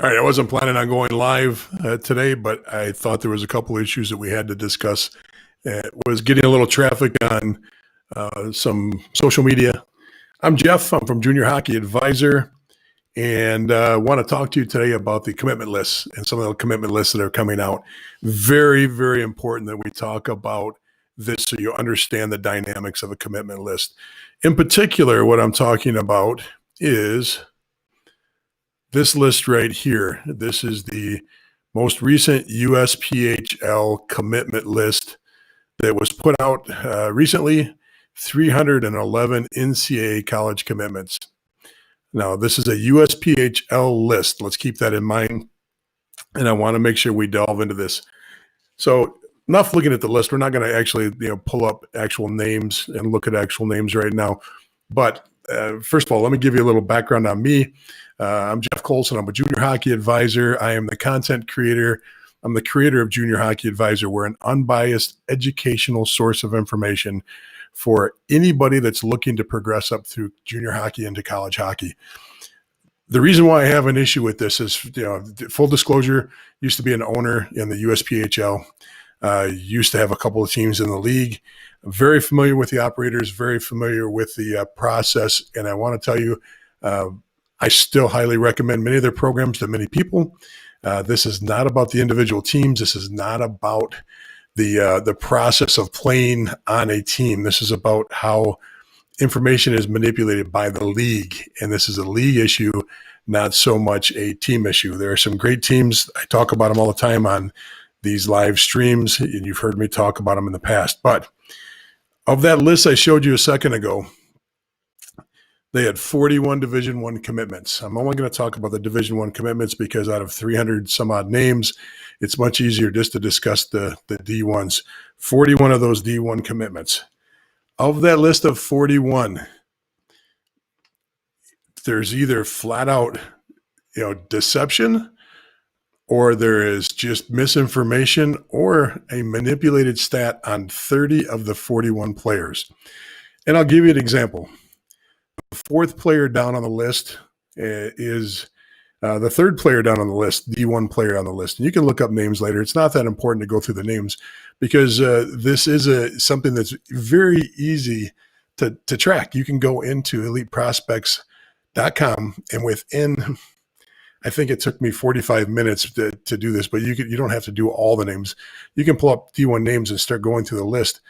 All right, I wasn't planning on going live today, but I thought there was a couple issues that we had to discuss. It was getting a little traffic on some social media. I'm Jeff. I'm from Junior Hockey Advisor, and want to talk to you today about the commitment lists and some of the commitment lists that are coming out. Very, very important that we talk about this so you understand the dynamics of a commitment list. In particular, what I'm talking about is this list right here. This is the most recent USPHL commitment list that was put out recently. 311 NCAA college commitments. Now, this is a USPHL list. Let's keep that in mind. And I want to make sure we delve into this. So, enough looking at the list. We're not going to actually, pull up actual names and look at actual names right now. But first of all, let me give you a little background on me. I'm Jeff Colson. I'm a Junior Hockey Advisor. I am the content creator. I'm the creator of Junior Hockey Advisor. We're an unbiased educational source of information for anybody that's looking to progress up through junior hockey into college hockey. The reason why I have an issue with this is, full disclosure, used to be an owner in the USPHL. Used to have a couple of teams in the league. I'm very familiar with the operators, very familiar with the process. And I want to tell you, I still highly recommend many of their programs to many people. This is not about the individual teams. This is not about the process of playing on a team. This is about how information is manipulated by the league. And this is a league issue, not so much a team issue. There are some great teams. I talk about them all the time on these live streams, and you've heard me talk about them in the past. But of that list I showed you a second ago, they had 41 Division I commitments. I'm only going to talk about the Division I commitments because out of 300 some odd names, it's much easier just to discuss the D1s. 41 of those D1 commitments. Of that list of 41, there's either flat out, deception, or there is just misinformation or a manipulated stat on 30 of the 41 players. And I'll give you an example. The fourth player down on the list is the third player down on the list, D1 player on the list. And you can look up names later. It's not that important to go through the names because this is something that's very easy to track. You can go into eliteprospects.com and within, I think it took me 45 minutes to do this, but you don't have to do all the names. You can pull up D1 names and start going through the list,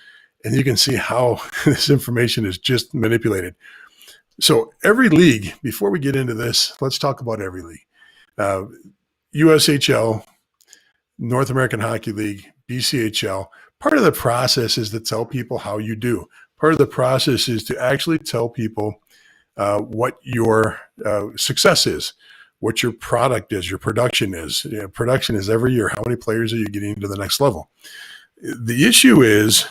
and you can see how this information is just manipulated. So every league, before we get into this, let's talk about every league. USHL, North American Hockey League, BCHL. Part of the process is to tell people how you do. Part of the process is to actually tell people what your success is, what your product is, your production is. Production is every year. How many players are you getting to the next level? The issue is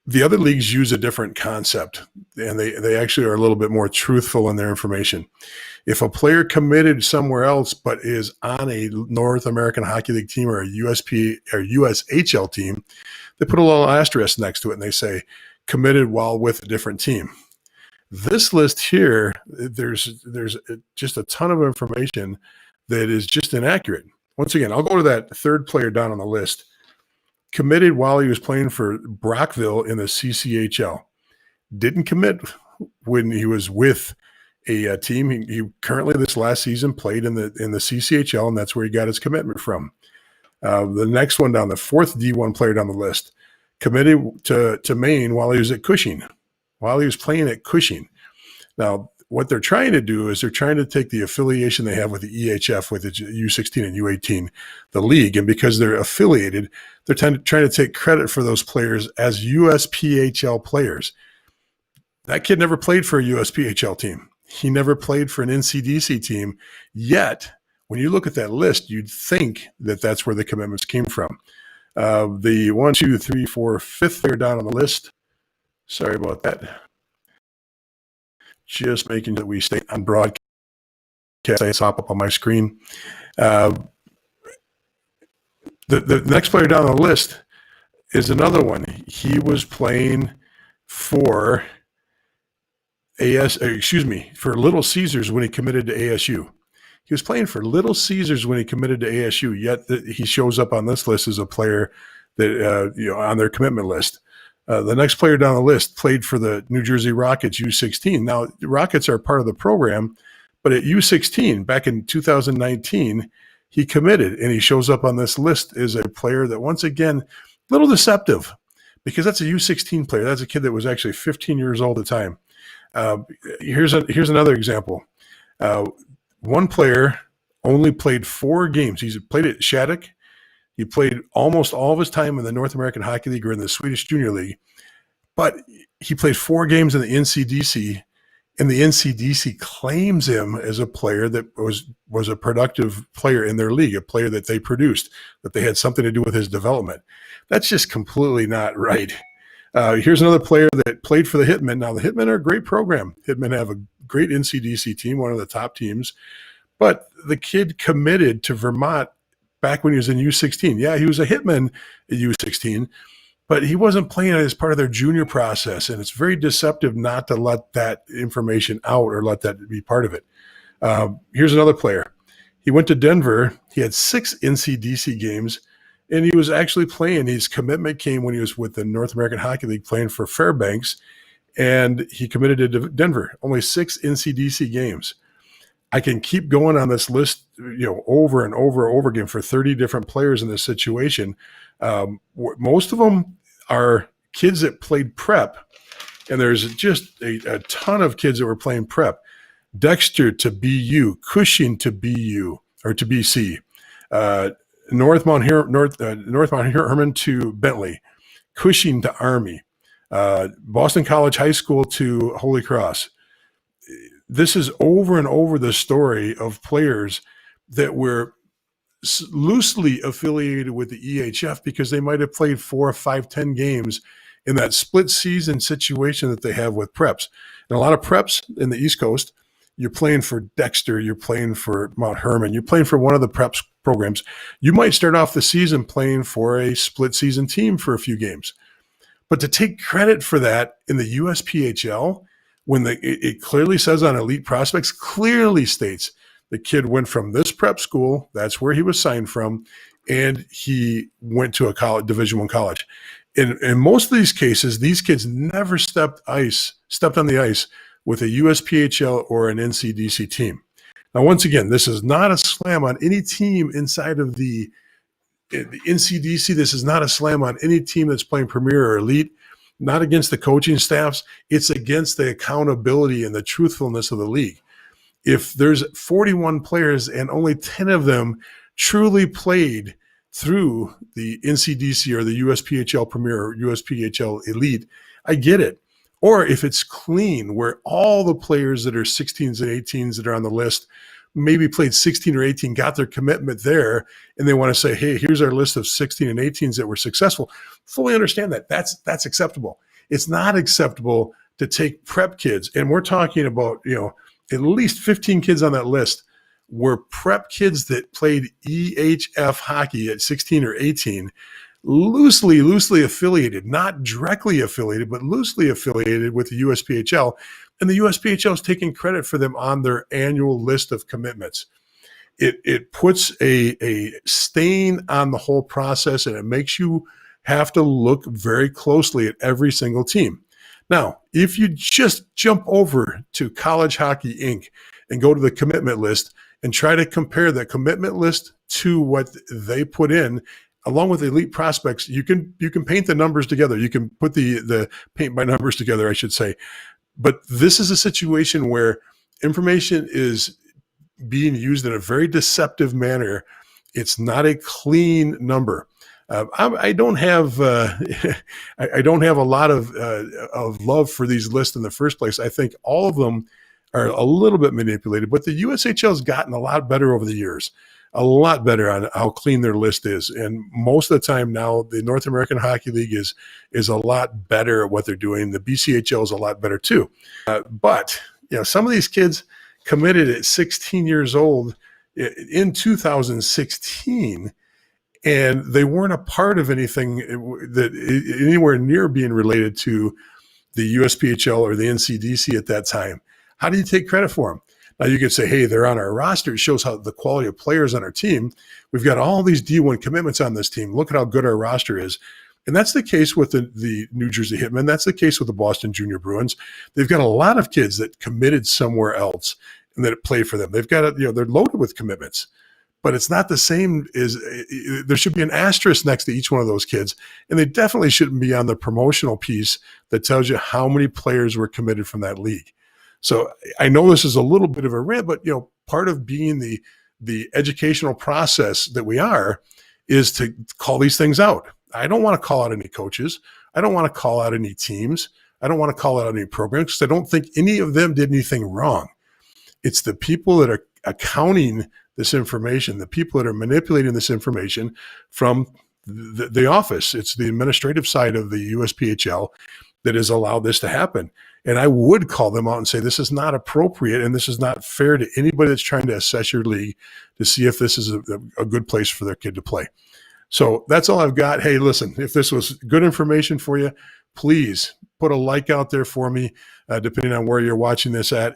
the other leagues use a different concept, and they actually are a little bit more truthful in their information. If a player committed somewhere else but is on a North American Hockey League team or a USP or USHL team, they put a little asterisk next to it and they say committed while with a different team. This list here, there's just a ton of information that is just inaccurate. Once again, I'll go to that third player down on the list. Committed while he was playing for Brockville in the CCHL. Didn't commit when he was with a team. He currently this last season played in the CCHL, and that's where he got his commitment from. The next one down, the fourth D1 player down the list, committed to Maine while he was at Cushing, while he was playing at Cushing. Now, what they're trying to do is they're trying to take the affiliation they have with the EHF, with the U16 and U18, the league, and because they're affiliated, they're trying to take credit for those players as USPHL players. That kid never played for a USPHL team. He never played for an NCDC team. Yet, when you look at that list, you'd think that that's where the commitments came from. The 1, 2, 3, 4, fifth player down on the list. Sorry about that. Just making sure that we stay on broadcast. I pop up on my screen. The next player down on the list is another one. He was playing for for Little Caesars when he committed to ASU. He was playing for Little Caesars when he committed to ASU, yet he shows up on this list as a player that, on their commitment list. The next player down the list played for the New Jersey Rockets U16. Now, the Rockets are part of the program, but at U16, back in 2019, he committed, and he shows up on this list as a player that, once again, a little deceptive, because that's a U16 player. That's a kid that was actually 15 years old at the time. Here's another example. One player only played 4 games. He's played at Shattuck. He played almost all of his time in the North American Hockey League or in the Swedish Junior League, but he played 4 games in the NCDC, and the NCDC claims him as a player that was a productive player in their league, a player that they produced, that they had something to do with his development. That's just completely not right. Here's another player that played for the Hitmen. Now, the Hitmen are a great program. Hitmen have a great NCDC team, one of the top teams, but the kid committed to Vermont back when he was in U16. Yeah, he was a Hitman at U16, but he wasn't playing as part of their junior process, and it's very deceptive not to let that information out or let that be part of it. Here's another player. He went to Denver. He had 6 NCDC games, and he was actually playing. His commitment came when he was with the North American Hockey League playing for Fairbanks, and he committed to Denver. Only 6 NCDC games. I can keep going on this list, over and over again for 30 different players in this situation. Most of them are kids that played prep, and there's just a ton of kids that were playing prep. Dexter to BU, Cushing to BU or to BC, North Mount Herman to Bentley, Cushing to Army, Boston College High School to Holy Cross. This is over and over the story of players that were loosely affiliated with the EHF because they might have played 4, 5, 10 games in that split season situation that they have with preps. And a lot of preps in the East Coast, you're playing for Dexter, you're playing for Mount Herman, you're playing for one of the preps programs. You might start off the season playing for a split season team for a few games. But to take credit for that in the USPHL, when it clearly says on Elite Prospects, clearly states the kid went from this prep school, that's where he was signed from, and he went to a college, Division I college. In most of these cases, these kids never stepped on the ice with a USPHL or an NCDC team. Now, once again, this is not a slam on any team inside of the NCDC. This is not a slam on any team that's playing Premier or Elite. Not against the coaching staffs. It's against the accountability and the truthfulness of the league. If there's 41 players and only 10 of them truly played through the NCDC or the USPHL Premier or USPHL Elite, I get it. Or if it's clean, where all the players that are 16s and 18s that are on the list maybe played 16 or 18, got their commitment there, and they want to say, hey, here's our list of 16 and 18s that were successful. Fully understand that. That's acceptable. It's not acceptable to take prep kids, and we're talking about, at least 15 kids on that list were prep kids that played EHF hockey at 16 or 18, loosely affiliated, not directly affiliated, but loosely affiliated with the USPHL. And the USPHL is taking credit for them on their annual list of commitments. It puts a stain on the whole process, and it makes you have to look very closely at every single team. Now, if you just jump over to College Hockey Inc. and go to the commitment list and try to compare the commitment list to what they put in, along with Elite Prospects, you can paint the numbers together. You can put the paint by numbers together, I should say. But this is a situation where information is being used in a very deceptive manner. It's not a clean number. I don't have I don't have a lot of love for these lists in the first place. I think all of them are a little bit manipulated, but the USHL has gotten a lot better over the years, a lot better on how clean their list is. And most of the time now, the North American Hockey League is a lot better at what they're doing. The BCHL is a lot better too. But some of these kids committed at 16 years old in 2016, and they weren't a part of anything that anywhere near being related to the USPHL or the NCDC at that time. How do you take credit for them? Now you could say, hey, they're on our roster. It shows how the quality of players on our team. We've got all these D1 commitments on this team. Look at how good our roster is. And that's the case with the New Jersey Hitmen. That's the case with the Boston Junior Bruins. They've got a lot of kids that committed somewhere else and that play for them. They've got, they're loaded with commitments, but it's not the same as there should be an asterisk next to each one of those kids. And they definitely shouldn't be on the promotional piece that tells you how many players were committed from that league. So I know this is a little bit of a rant, but part of being the educational process that we are is to call these things out. I don't want to call out any coaches. I don't want to call out any teams. I don't want to call out any programs because I don't think any of them did anything wrong. It's the people that are accounting this information, the people that are manipulating this information from the office. It's the administrative side of the USPHL that has allowed this to happen. And I would call them out and say, this is not appropriate and this is not fair to anybody that's trying to assess your league to see if this is a good place for their kid to play. So that's all I've got. Hey, listen, if this was good information for you, please put a like out there for me, depending on where you're watching this at.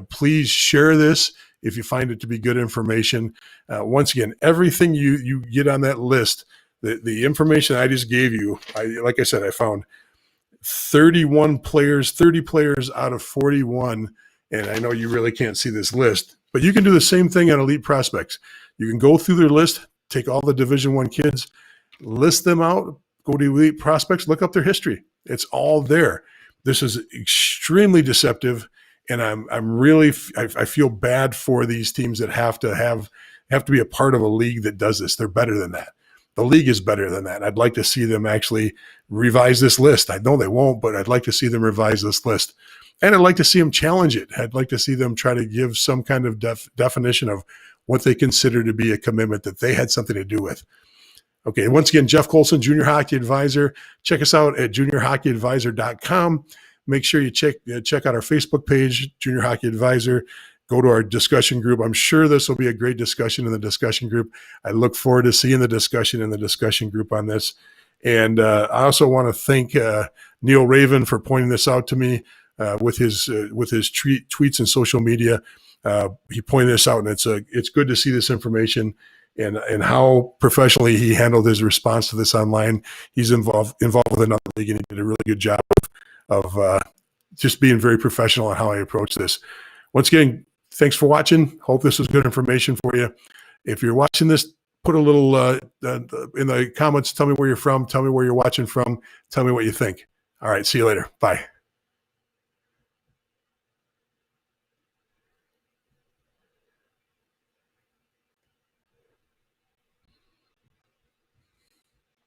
Please share this if you find it to be good information. Once again, everything you get on that list, the information I just gave you, like I said, I found 31 players, 30 players out of 41. And I know you really can't see this list, but you can do the same thing on Elite Prospects. You can go through their list, take all the Division I kids, list them out, go to Elite Prospects, look up their history. It's all there. This is extremely deceptive, and I feel bad for these teams that have to be a part of a league that does this. They're better than that. The league is better than that. I'd like to see them actually revise this list. I know they won't, but I'd like to see them revise this list. And I'd like to see them challenge it. I'd like to see them try to give some kind of definition of what they consider to be a commitment that they had something to do with. Okay, once again, Jeff Colson, Junior Hockey Advisor. Check us out at juniorhockeyadvisor.com. Make sure you check out our Facebook page, Junior Hockey Advisor. Go to our discussion group. I'm sure this will be a great discussion in the discussion group. I look forward to seeing the discussion in the discussion group on this. And I also want to thank Neil Raven for pointing this out to me with his tweets and social media. He pointed this out, and it's good to see this information and how professionally he handled his response to this online. He's involved with another league, and he did a really good job of just being very professional on how I approach this. Once again, thanks for watching. Hope this was good information for you. If you're watching this, put a little in the comments. Tell me where you're from. Tell me where you're watching from. Tell me what you think. All right. See you later. Bye.